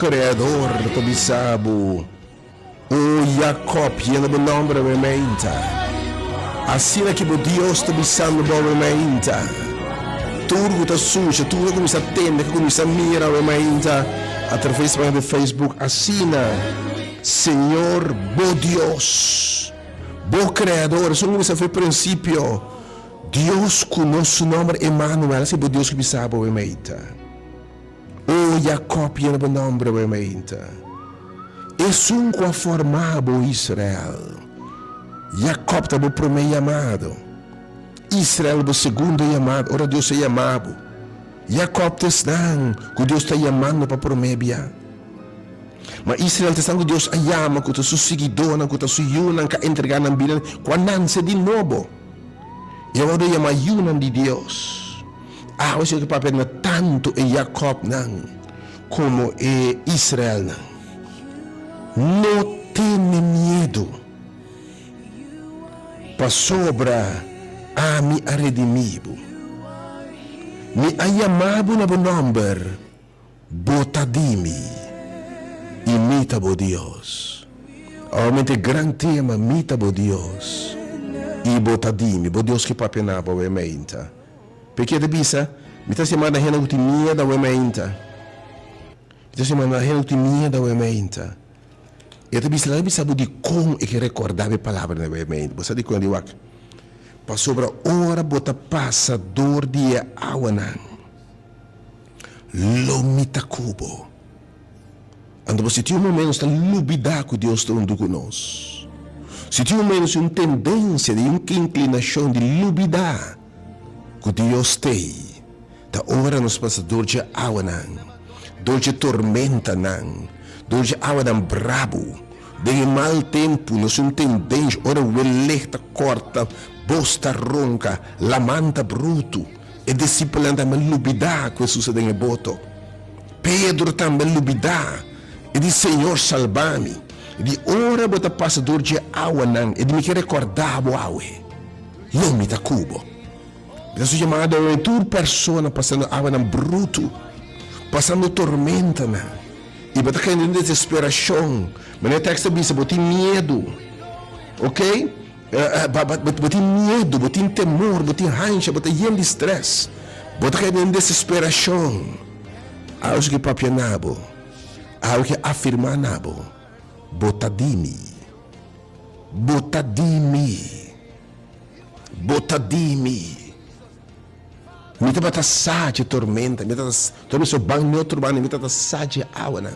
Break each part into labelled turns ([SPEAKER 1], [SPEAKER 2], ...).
[SPEAKER 1] Creador to bisabo o Jacob yena bo nombre rementa assim que bo Deus to bisando bo rementa tudo tá suja tudo começa a tender começa a mirar rementa através do Facebook assina Senhor bo Deus bo Creador isso não foi princípio Deus conosco nome Emmanuel assim bo Deus que bisabo rementa o Jacob yena bo nombre rementa e um com formado Israel. Jacob está o primeiro chamado. Israel o segundo chamado. Ora Deus é chamado. Jacob está que Deus está chamando para prometer. Mas Israel está que Deus chama que seu seguidor, que seu yunan, que entregar na Bíblia, quando nasce de novo. E agora chama yunan de Deus. Você que papel tanto é Jacob como é Israel não tenha medo para sobra a mi redimido me ayamabo na nombre botadimi imita bo Deus aumente grande tema imita bo Deus e botadimi bo Deus que papena bo ementa porque de bisa mita semana rena utimia da ementa mita semana rena utimia da ementa eu também sabe de como é que recordava a palavra na mente. Você sabe quando eu acho? Para sobre a hora bota passador de água não. Lomita cubo. Ando você tinha um momento está lubidar com Deus está com nós. Se tinha um momento uma tendência de uma inclinação de lubidar com Deus tem. Da hora nos passador de água não. Dolce tormenta não. Dois água dan brabo, de mal tempo, não se entende, ora o electa corta, bosta ronca, lamanta bruto, e discípula também lubidar com sucede em boto. Pedro também lubidar, e diz Senhor salva-me, e diz ora bota passador de água não, e diz me que recordar o água, nome da cubo. Isso é chamado de toda pessoa passando água não bruto, passando tormenta não. E bota caindo em desesperação. Mas o texto diz, bota medo. Ok? Bota medo, bota temor, bota rancha, bota de estresse. Bota caindo em desesperação. Algo que papia nabo. Algo que afirma nabo. Botadimi. Botadimi. Botadimi. Me tá bata sade tormenta, me tá torna seu banho outro banho, me tá sade água não.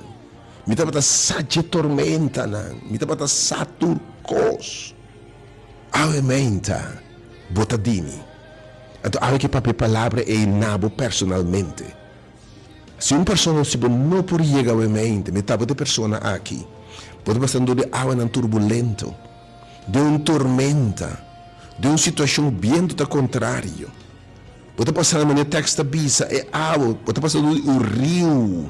[SPEAKER 1] Me tá bata sade tormenta não. Me tá bata saturcos. Água menta, botadini. Então água que papel palavra é nabo personalmente. Se uma pessoa não pode chegar ao mente, me tá bata pessoa aqui. Pode passando de água não turbulento, de uma tormenta, de uma situação bem do contrário. Bota passando no texto da bisa é água, bota passando o rio,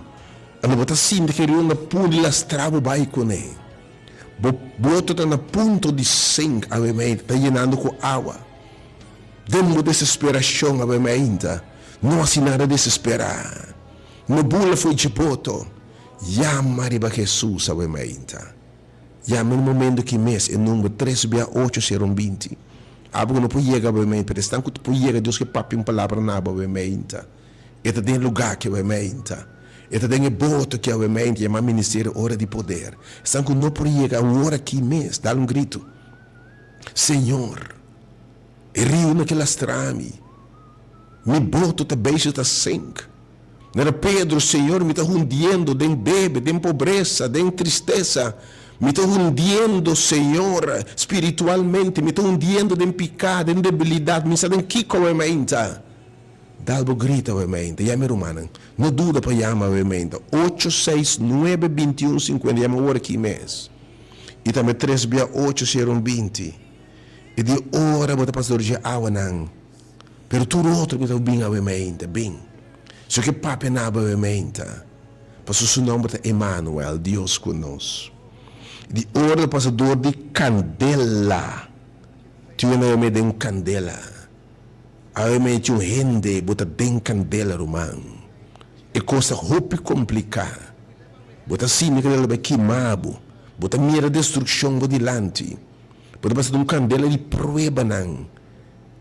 [SPEAKER 1] ela bota assim que o rio na ponta de lastravo vai com ele, bota na ponta de sangue a mente, está llenando com água, dentro desesperação a mente, não assim nada desesperar, no bula foi de boto, chama riba Jesus a mente, chama no momento que mês é número 36820. Algo não pode chegar a mim, mas tanto pode chegar Deus que papi uma palavra na boa mente. Eta tem lugar que é mente. Eta tem boto que é mente, é uma ministério hora de poder. Tanto não pode chegar uma hora aqui mês, dá um grito. Senhor, rio naquelas trame. Me boto te beijo te sangue. Não era Pedro, Senhor, me está hundiendo, dem bebe, dem pobreza, dem tristeza. Me estou hundiendo, Senhor, espiritualmente. Me estou hundiendo em pecado, em debilidade. Me está em que com a mente. Dá algo grita a mente. Chama romana. Não duda para chamar a mente. 869-2150. Chama o hora aqui mês. E também 368-020. E de hora, bota pastor de água não. Pero tudo outro me está bem a mente. Bem. Só que papi naba a mente. Pastor seu nome é Emmanuel. Deus conosco. De hora do passador de candela. Tinha na me de candela. A me tinha rende bota de candela romano. É coisa roupa complicada. Bota sim que ele vai queimado. Bota mira destruição por delante. Bota passando um candela de prueba não.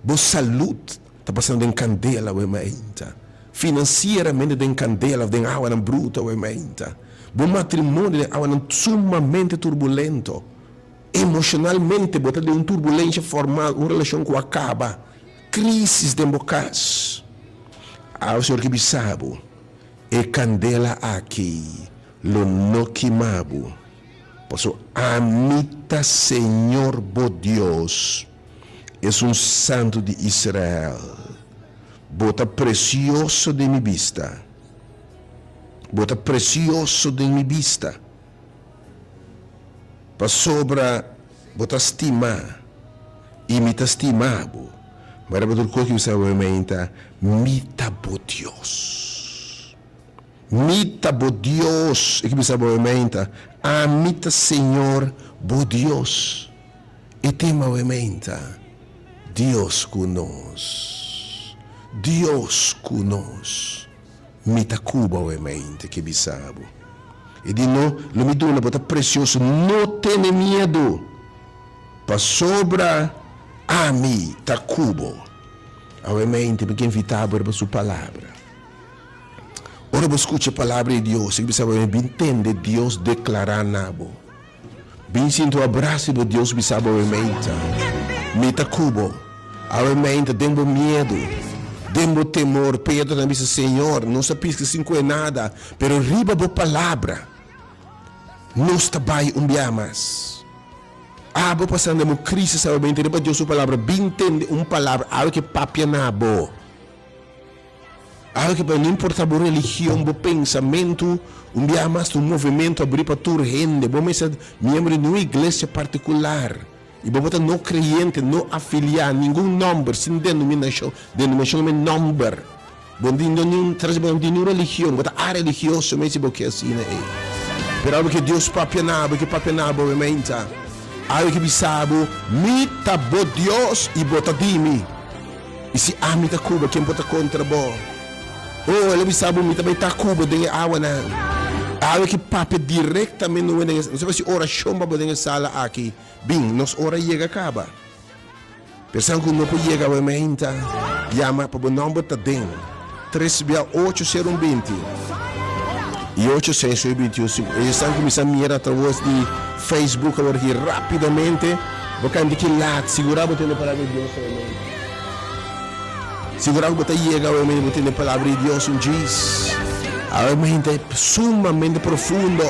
[SPEAKER 1] Boa saúde está passando em candela o emainta. Financeiramente em candela, em água não bruta o emainta. Bom matrimônio é água sumamente turbulento. Emocionalmente bota de uma turbulência formal, uma relação que acaba. Crises de bocas. O senhor que sabe, e candela aqui, lo no queimabo. Posso amita Senhor bo Deus, é um santo de Israel, bota precioso de minha vista, bota precioso de minha vista, para sobra, bota estima, imita estimabo. Mas betul ko que você vai mentar, mita bo Deus. Mita bo Deus, e que você vai mentar, amita Senhor bo Deus. E tema vai mentar, Deus conosco. Deus conosco. Mita Cuba vai mentar, que bisabo. E de novo, lo me dona bota precioso, não tenha medo. Para sobra Ami, Tacubo. Obviamente, porque invitava para a sua palavra. Ora, você escuta a palavra de Deus, e você vai entender Deus declarar nabo. Bem sinto o abraço de Deus, você sabe, obviamente. Me Tacubo. Obviamente, tenho medo. Tenho temor. Pedro também disse, Senhor, não sabia que cinco é nada, pero riba a palavra. Não está bem mais. Vou passando uma crise, sabe bem, entender para Deus a palavra, bem entender uma palavra, algo que papia na boa. Algo que não importa a religião, o pensamento, dia mais um movimento, abrir para tua renda, vamos ser membro de uma igreja particular, e vamos botar não crente, não afiliado, nenhum número, sem denominação é número. Bom, não traz nenhuma religião, botar a religiosa, mas é que assim, né? Pero algo que Deus papia na boa, obviamente. Aí que sabe, mita bo Deus e bota dimi. E se amita Cuba, quem bota contra bo. Oh, ele sabe, mita bem tá Cuba, tem água na. Aí que papi diretamente no não sei se oração para poder sala aqui. Bem, nos hora chega acaba. Pensando que não pode chegar, obviamente. Chama para o número tá dentro. 3680120. E 821. Eles estão começando a mirar através de Facebook agora aqui rapidamente. Porque ande que lá, segurar o tendo palavra de Deus. Segurar o botão chega, o tendo palavra de Deus um diz. Realmente é sumamente profundo.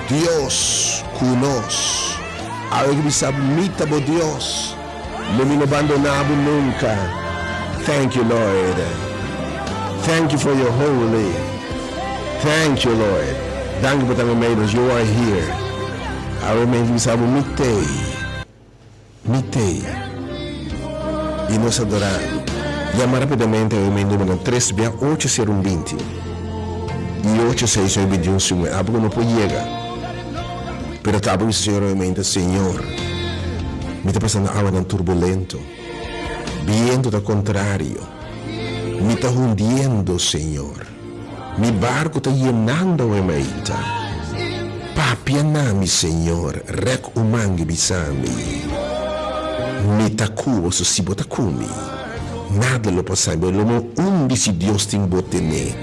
[SPEAKER 1] Deus conosco. Agora que sabe, mita por Deus. Não me abandonamos nunca. Thank you, Lord. Thank you for your holy. Thank you, Lord. Thank you for the members. You are here. I remember que sabe, mitei. E nós adoramos. Chama rapidamente o meu número 3680120 e 8621. Algo não pode chegar. Pero tá bom, Senhor, realmente, Senhor. Me está passando algo turbulento. Viento do contrário. Me está hundiendo, Senhor. Mi barco está llenando, realmente. Papianami, Senhor. Rec umangi bisami. Mi tacuo su si botakumi. Nada lo possibile, l'uomo 11 Dio stimbotene.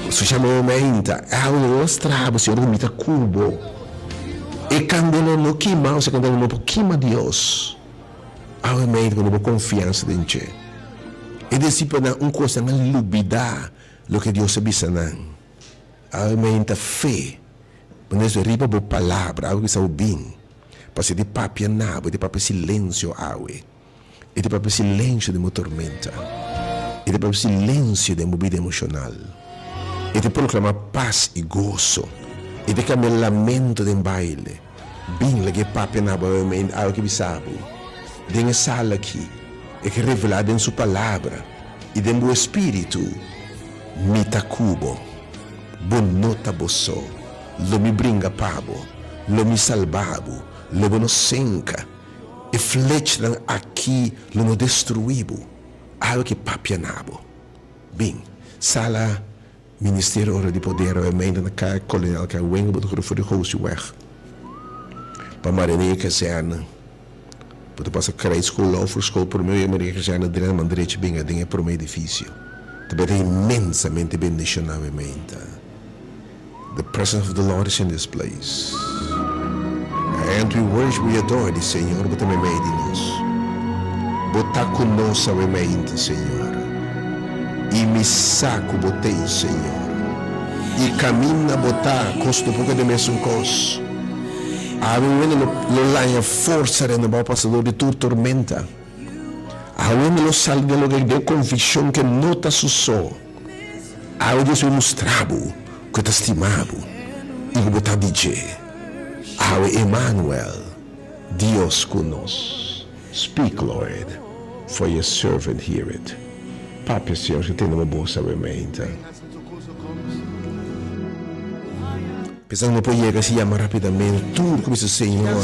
[SPEAKER 1] Facciamo momento, lo strabo, Signore, mi ta cubo. E quando non chima, se quando non chima Dios, ovviamente con una confianza in te. E desi per un cosa na lubida, lo che Dio sabisa nan. Ovviamente fe. Quando è arriva bo palavra, algo che sa bem. Passa di papia nabo, di papia silenzio awe. E di proprio silêncio de uma tormenta. E di proprio silêncio de uma vida emocional. E di proclamar paz e gozo. E di cambiar lamento de baile. Bem, lá que papi na boa algo que sabe. Denha sala aqui. E que revelar em sua palavra. E de meu espírito. Mita cubo. Bonota bosso. Lo mi bringa pabo. Lo mi salvabo. Lo bono senca. E flecha aqui lo destruíbo. Algo que papianabo. Bem, sala Ministerie ora di poder we meen na ka kolonial ka wengo bo de voor de goos weg. Pa marine kazerne. Boto passa krijt school over school por meio Maria kazerne dren man direito binga dinge por meio edifício. Te imensamente bendicionado we meen. The presence of the Lord is in this place. And we worship, we adore the Senhor, but também meio de nós. Botar conosco we meen, Senhor. E me saco botei, Senhor. E caminha botar costo pouco de mesmo cos. A mim lo lanha força no bom passador de tua tormenta. A mim lo sal de lo de convicção que nota susso. A Deus me mostrabo que te estimabo. E que botar DJ. A Emmanuel, Deus conosco. Speak, Lord, for your servant hear it. Papi, Senhor, que tem uma boa sabedoria. Pensando que chega se chama rapidamente, tudo como esse Senhor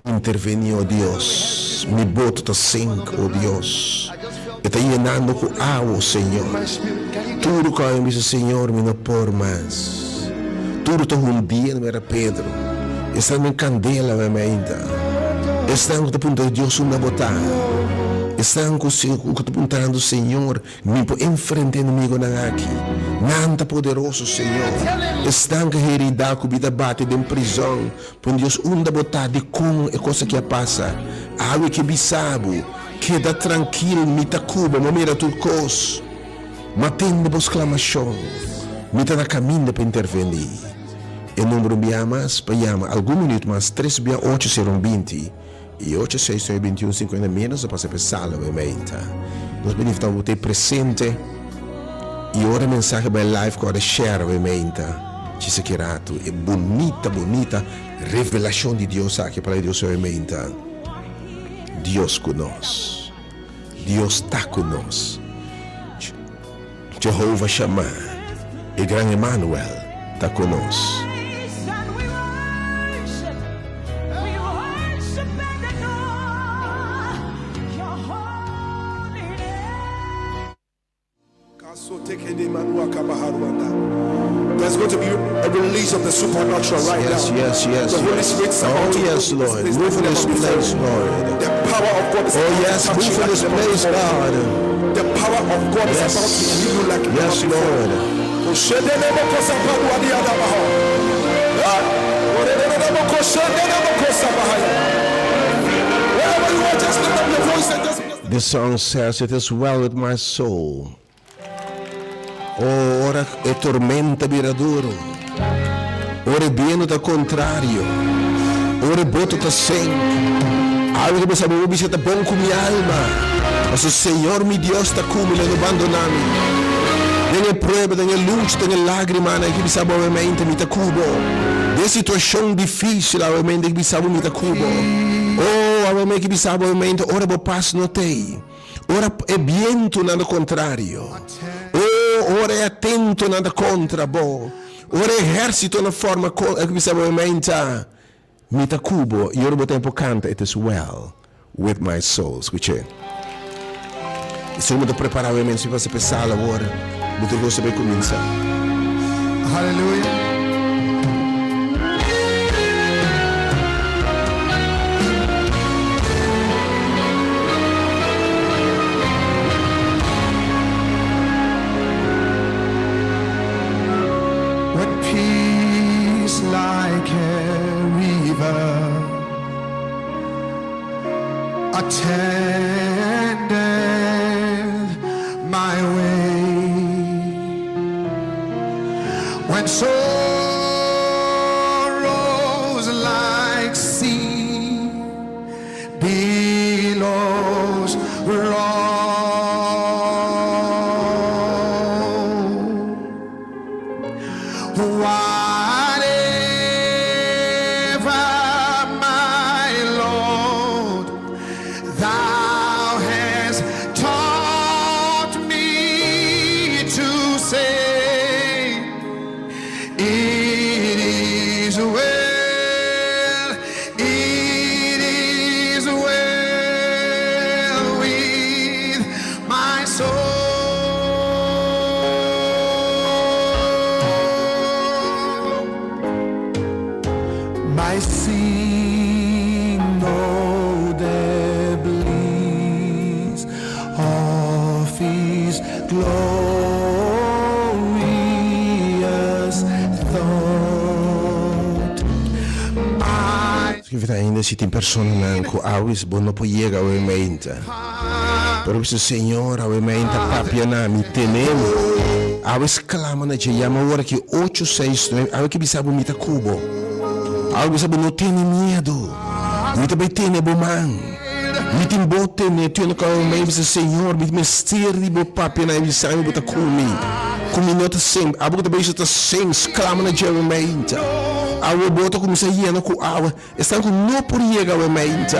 [SPEAKER 1] interveniu, oh Deus, me boto a cinco, oh Deus, e está llenando com água, Senhor. Tudo que esse Senhor me não por mais. Tudo que um dia não era Pedro, está em candela, minha mente. Está no ponto de Deus uma botar. Estão com o apontando, Senhor, me enfrente inimigo na aqui. Nanta poderoso, Senhor. Estão que heridar com vida bate de prisão. Por Deus, unda botar de como é coisa que passa. Algo que bisabo, queda tranquilo, me ta cuba, me mira tu cos. Matendo a exclamação. Me ta na caminho para intervenir. E número me amas, para chamar algum minuto mais, 3 bia 8 serão 20. E 8, 6, 9, 21, 50 menos, eu passo para sala, obviamente. Nós podemos estar muito presente. E ora mensagem para live, que ora share, obviamente. Diz que rato, é bonita revelação de Deus aqui para Deus, obviamente. Deus conosco. Deus está conosco. Jeová chama. E grande Emmanuel está conosco.
[SPEAKER 2] There's going to be a release of the supernatural right now.
[SPEAKER 1] Yes.
[SPEAKER 2] The Holy Spirit
[SPEAKER 1] Oh, yes, Lord. Move in this place, Lord.
[SPEAKER 2] The power of God is
[SPEAKER 1] Oh, yes, move in this place, God.
[SPEAKER 2] The power of God is about to heal you like
[SPEAKER 1] Yes, Lord.
[SPEAKER 2] Wherever you are, just lift up your voice and just...
[SPEAKER 1] This song says, it is well with my soul. Oh, ora é tormenta viradouro. Ora é bem do contrário. Ora é boto tá sem. Algo que pensa bom, bicho tá bom com minha alma. Mas o Senhor, meu Deus, está comigo, não abandona-me. Tem prova, tem luz, tem lágrima, que pensa bom, realmente, me tá cubo. De situação difícil, realmente, que pensa bom, me tá cubo. Oh, realmente, que pensa bom, realmente, ora bo paz não tem. Ora é viento, nada contrário. Oh, ora é atento, nada contra, bo. Ora é exército na forma que pensa bom, realmente. Mita cubo, e ora bo tempo canta, it is well with my soul. Escute. Estamos preparando realmente se você pensar agora. Muito gosto de começar.
[SPEAKER 2] Hallelujah. When peace like a river attended my way, when sorrows like sea billows roll, whatever my Lord thou hast taught me to say, it is well, it is well with my soul.
[SPEAKER 3] I see no the bliss of His glorious thought.
[SPEAKER 1] Scrivete ainda se tem pessoas que awis bom não pode chegar ao mente. Pero o Senhor ao mente papia na me tenemos. Awis clama na dia mas agora que 869 awis que bisabo mita cubo. Awis bisabo não tem medo. Mita vai ter nebo man. Mita bote ne tu no kao me bisa Senhor mita mistério de bo papia na bisabo bota kumi nota sem. Abu que também está sem clama na dia mente. Awa bota como se ia com awa, está com não por chegar ao mente.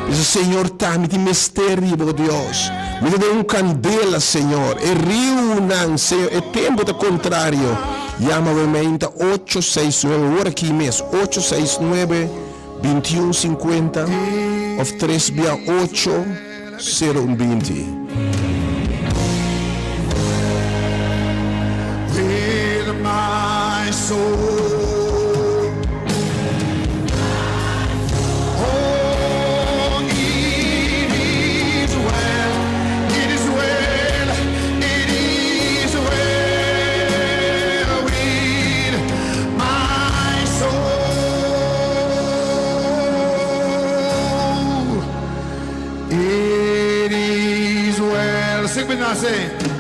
[SPEAKER 1] O Senhor tá me tem mistério por Deus. Me dá candela, Senhor. É rio não, Senhor. É tempo do contrário. Llama ao mente 869 hora aqui mês 869 2150 of 368 0120.
[SPEAKER 3] With my soul. Sing with us, say.